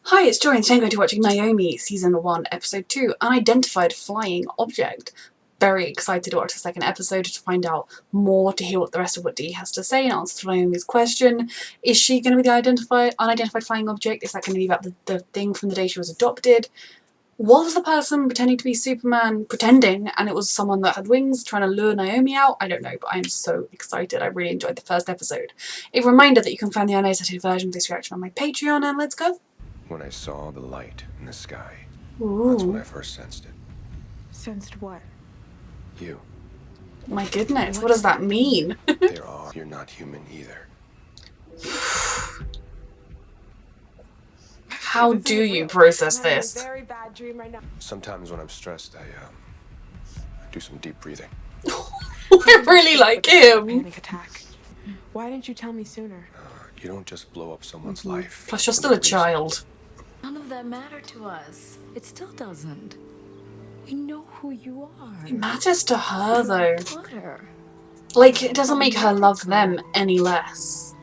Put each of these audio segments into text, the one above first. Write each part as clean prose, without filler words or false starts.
Hi, it's Joy and today I'm going to be watching Naomi Season 1 Episode 2, Unidentified Flying Object. Very excited to watch the second episode to find out more, to hear what the rest of what Dee has to say and answer to Naomi's question. Is she going to be the unidentified flying object? Is that going to be about the thing from the day she was adopted? Was the person pretending to be Superman pretending and it was someone that had wings trying to lure Naomi out? I don't know, but I'm so excited. I really enjoyed the first episode. A reminder that you can find the unedited version of this reaction on my Patreon, and let's go. When I saw the light in the sky, Ooh. That's when I first sensed it. Sensed what? You. My goodness, what does that mean? You're not human either. How do you process this? Very bad dream right now. Sometimes when I'm stressed, I do some deep breathing. I really like him. Panic attack. Why didn't you tell me sooner? You don't just blow up someone's life. Plus, you're still a child. None of that mattered to us. It still doesn't. We know who you are. It matters to her, though. Butter. Like, it doesn't make her love them any less.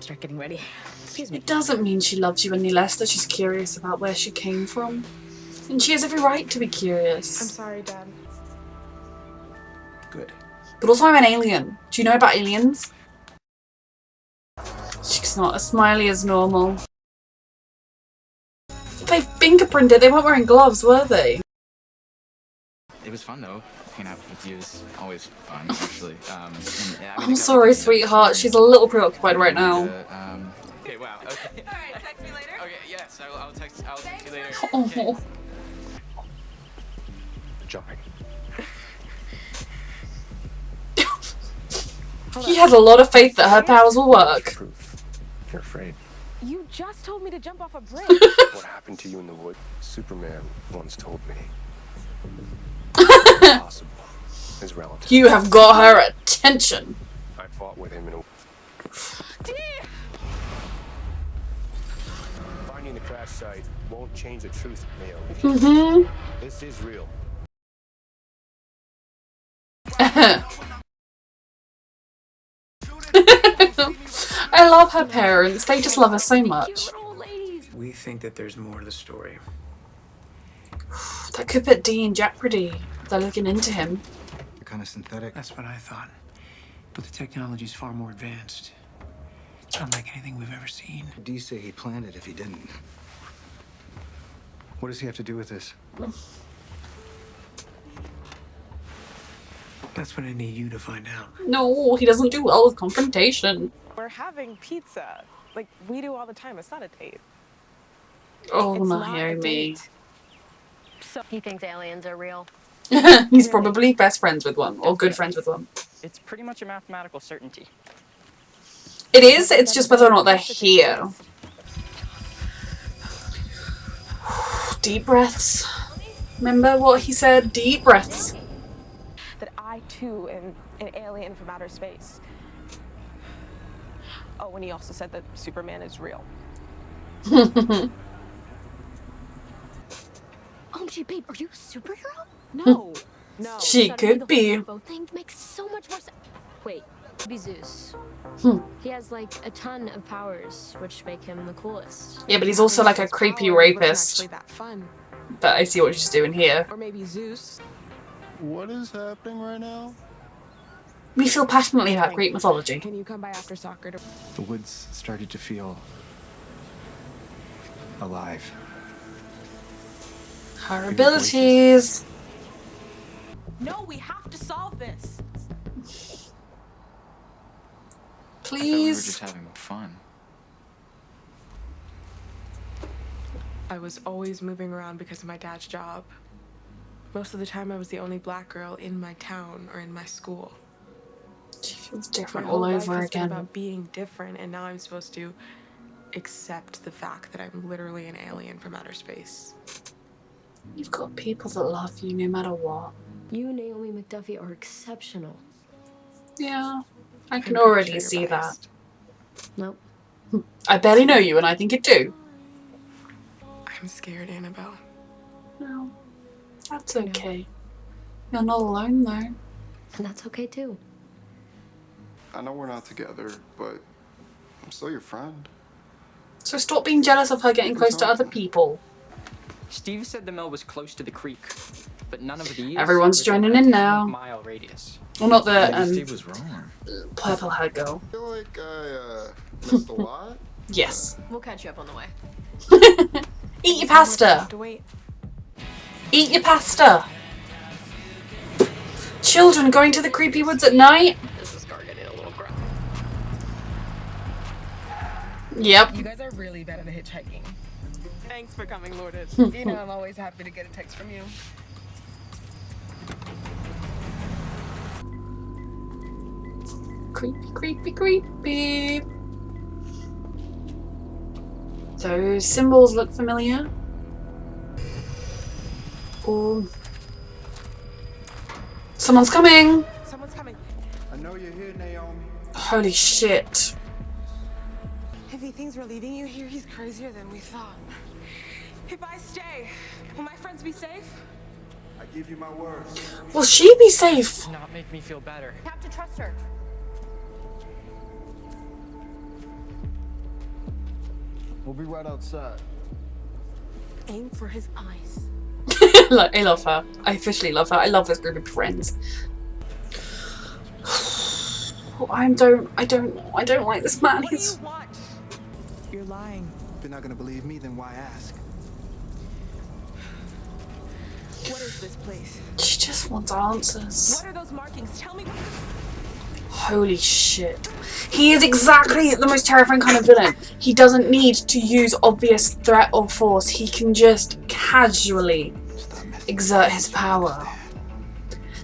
Start getting ready. Excuse me. It doesn't mean she loves you any less, that she's curious about where she came from. And she has every right to be curious. I'm sorry, Dad. Good. But also, I'm an alien. Do you know about aliens? She's not as smiley as normal. They fingerprinted. They weren't wearing gloves, were they? It was fun though. Hanging out with you is always fun, actually. I'm sorry, sweetheart. She's a little preoccupied right now. Okay, wow. Okay. All right, text me later. Okay, yes, I'll text you later. Oh. Jumping. He has a lot of faith that her powers will work. Proof. You're afraid. You just told me to jump off a bridge. What happened to you in the woods? Superman once told me. Impossible. His relative. You have got her attention. I fought with him in a... Finding the crash site won't change the truth, Naomi. This is real. I love her parents. They just love her so much. We think that there's more to the story. That could put Dee in jeopardy. They're looking into him. They're kind of synthetic. That's what I thought. But the technology's far more advanced. It's unlike anything we've ever seen. Dee say he planned it if he didn't. What does he have to do with this? That's what I need you to find out. No, he doesn't do well with confrontation. We're having pizza. Like we do all the time. It's not a date. Oh, It's not a Naomi. date. So he thinks aliens are real. He's probably best friends with one, or good friends with one. It's pretty much a mathematical certainty. It is, it's just whether or not they're here. Deep breaths. Remember what he said? Deep breaths. That I too am an alien from outer space. Oh, and he also said that Superman is real. OMG, babe, are you a superhero? No, no. She could be. Both things make so much more sense. Wait, be Zeus. He has like a ton of powers, which make him the coolest. Yeah, but he's also like a creepy rapist. Actually that fun. But I see what she's doing here. Or maybe Zeus. What is happening right now? We feel passionately about Greek mythology. Can you come by after soccer to... The woods started to feel alive. Her abilities. No, we have to solve this. I thought we were Please. just having fun. I was always moving around because of my dad's job. Most of the time I was the only black girl in my town or in my school. She feels My different whole all life over has been again. about being different, and now I'm supposed to accept the fact that I'm literally an alien from outer space. You've got people that love you no matter what. You, Naomi McDuffie, are exceptional. Yeah, I I'm can pretty already sure you're see biased. Nope. that. I barely know you and I think it do. I'm scared, Annabelle. No, that's okay. You're not alone though. And that's okay too. I know we're not together, but I'm still your friend. So stop being jealous of her getting close to other people. Steve said the mill was close to the creek, but none of these. Everyone's joining in now. Mile radius. Well, not Maybe the Steve was wrong. purple haired girl. I feel like I missed a lot. Yes. We'll catch you up on the way. Eat your pasta. To wait. Eat your pasta. Children going to the creepy woods at night. This is car getting a little gruff. Yep. You guys are really bad at hitchhiking. Thanks for coming, Lourdes. You know I'm always happy to get a text from you. Creepy, creepy, creepy. Those symbols look familiar. Oh. Someone's coming. Someone's coming. I know you're here, Naomi. Holy shit. If he thinks we're leaving you here, he's crazier than we thought. If I stay, will my friends be safe? I give you my word. Will she be safe? Not make me feel better. You have to trust her. We'll be right outside. Aim for his eyes. I love her. I officially love her. I love this group of friends. I don't like this man. What do you want? You're lying. If you're not gonna believe me, then why ask? What is this place? She just wants answers. What are those markings? Tell me. Holy shit. He is exactly the most terrifying kind of villain. He doesn't need to use obvious threat or force. He can just casually exert his power.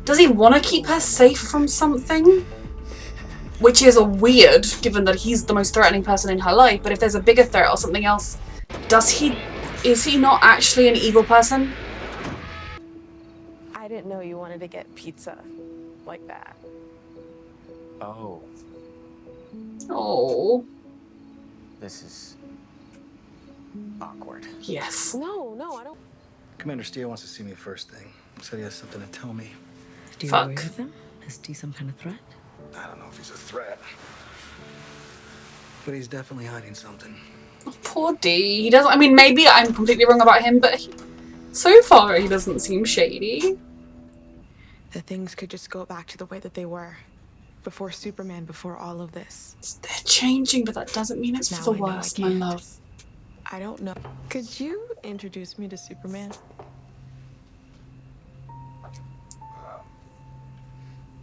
Does he want to keep her safe from something? Which is weird, given that he's the most threatening person in her life. But if there's a bigger threat or something else, is he not actually an evil person? I didn't know you wanted to get pizza like that. Oh, Oh, this is awkward. yes. No, I don't. Commander Steele wants to see me first thing. Said he has something to tell me. Do you Fuck. agree with him? Is he some kind of threat? I don't know if he's a threat, but he's definitely hiding something. Poor D. He doesn't. I mean, maybe I'm completely wrong about him, but so far he doesn't seem shady. The things could just go back to the way that they were. Before Superman, before all of this. They're changing, but that doesn't mean it's Now for the I know I worst, my can't. love. I don't know. Could you introduce me to Superman?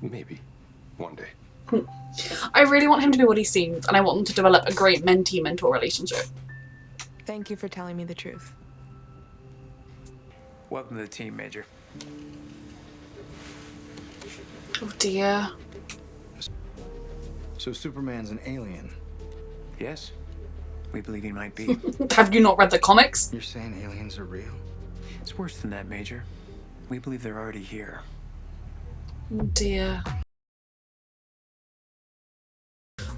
Maybe. One day. I really want him to be what he seems, and I want them to develop a great mentee-mentor relationship. Thank you for telling me the truth. Welcome to the team, Major. Oh dear. So Superman's an alien. Yes, we believe he might be. Have you not read the comics? You're saying aliens are real? It's worse than that, Major. We believe they're already here. Oh dear.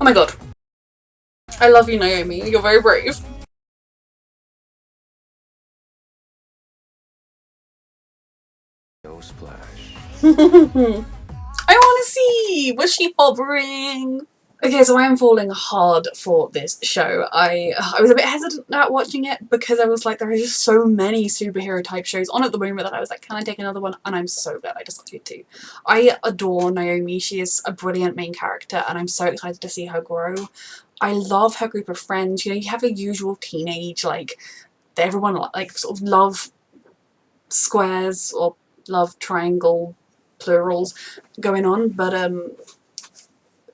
Oh my god. I love you, Naomi. You're very brave. No splash. I want to see! Was she hovering? Okay, so I am falling hard for this show. I was a bit hesitant at watching it because I was like, there are just so many superhero type shows on at the moment that I was like, can I take another one? And I'm so glad I decided to. I adore Naomi. She is a brilliant main character and I'm so excited to see her grow. I love her group of friends. You know, you have a usual teenage, like, everyone like sort of love squares or love triangle plurals going on, but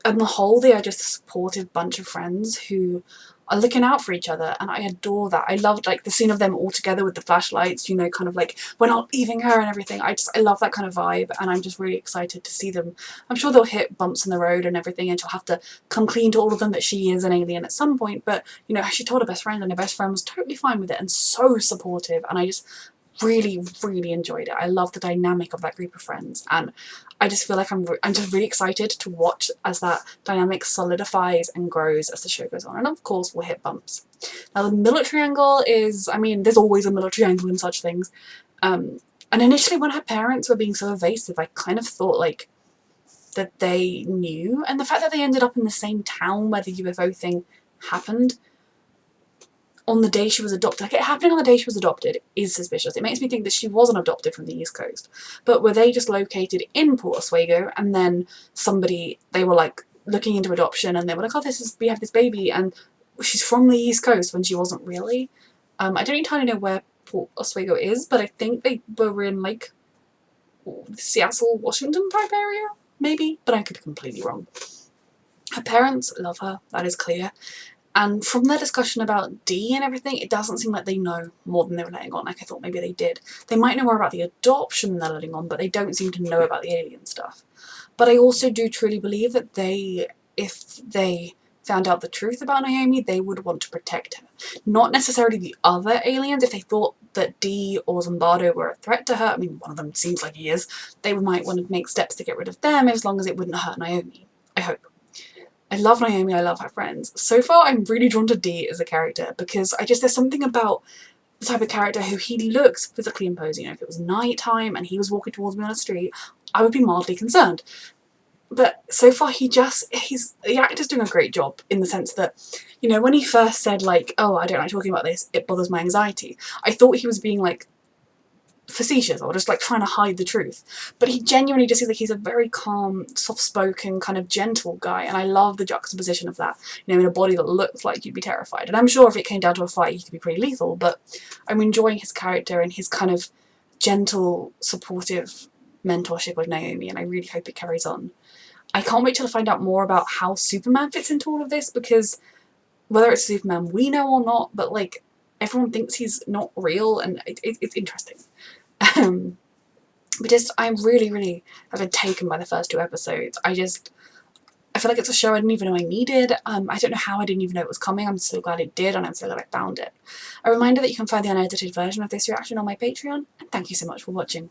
on the whole they are just a supportive bunch of friends who are looking out for each other, and I adore that. I loved like the scene of them all together with the flashlights, you know, kind of like we're not leaving her and everything. I love that kind of vibe, and I'm just really excited to see them. I'm sure they'll hit bumps in the road and everything, and she'll have to come clean to all of them that she is an alien at some point, but you know, she told her best friend and her best friend was totally fine with it and so supportive, and I just really enjoyed it. I love the dynamic of that group of friends, and I just feel like I'm just really excited to watch as that dynamic solidifies and grows as the show goes on, and of course we'll hit bumps. Now the military angle is, I mean, there's always a military angle in such things, and initially when her parents were being so evasive I kind of thought like that they knew, and the fact that they ended up in the same town where the UFO thing happened on the day she was adopted, like it happening on the day she was adopted is suspicious. It makes me think that she wasn't adopted from the East Coast. But were they just located in Port Oswego, and then they were like looking into adoption, and they were like, oh, we have this baby, and she's from the East Coast when she wasn't really. I don't entirely know where Port Oswego is, but I think they were in like Seattle, Washington type area, maybe, but I could be completely wrong. Her parents love her, that is clear. And from their discussion about Dee and everything, it doesn't seem like they know more than they were letting on. Like I thought maybe they did. They might know more about the adoption than they're letting on, but they don't seem to know about the alien stuff. But I also do truly believe that if they found out the truth about Naomi, they would want to protect her. Not necessarily the other aliens. If they thought that Dee or Zombardo were a threat to her, I mean, one of them seems like he is, they might want to make steps to get rid of them as long as it wouldn't hurt Naomi. I hope. I love Naomi, I love her friends. So far, I'm really drawn to Dee as a character because there's something about the type of character who he looks physically imposing. You know, if it was nighttime and he was walking towards me on a street, I would be mildly concerned. But so far, the actor's doing a great job in the sense that, you know, when he first said like, oh, I don't like talking about this, it bothers my anxiety, I thought he was being like facetious or just like trying to hide the truth, but he genuinely just seems like he's a very calm, soft-spoken, kind of gentle guy, and I love the juxtaposition of that, you know, in a body that looks like you'd be terrified. And I'm sure if it came down to a fight he could be pretty lethal, but I'm enjoying his character and his kind of gentle, supportive mentorship with Naomi, and I really hope it carries on. I can't wait till I find out more about how Superman fits into all of this, because whether it's Superman we know or not, but like everyone thinks he's not real, and it's interesting. But I'm really have been taken by the first 2 episodes. I feel like it's a show I didn't even know I needed. I don't know how I didn't even know it was coming. I'm so glad it did, and I'm so glad I found it. A reminder that you can find the unedited version of this reaction on my Patreon, and thank you so much for watching.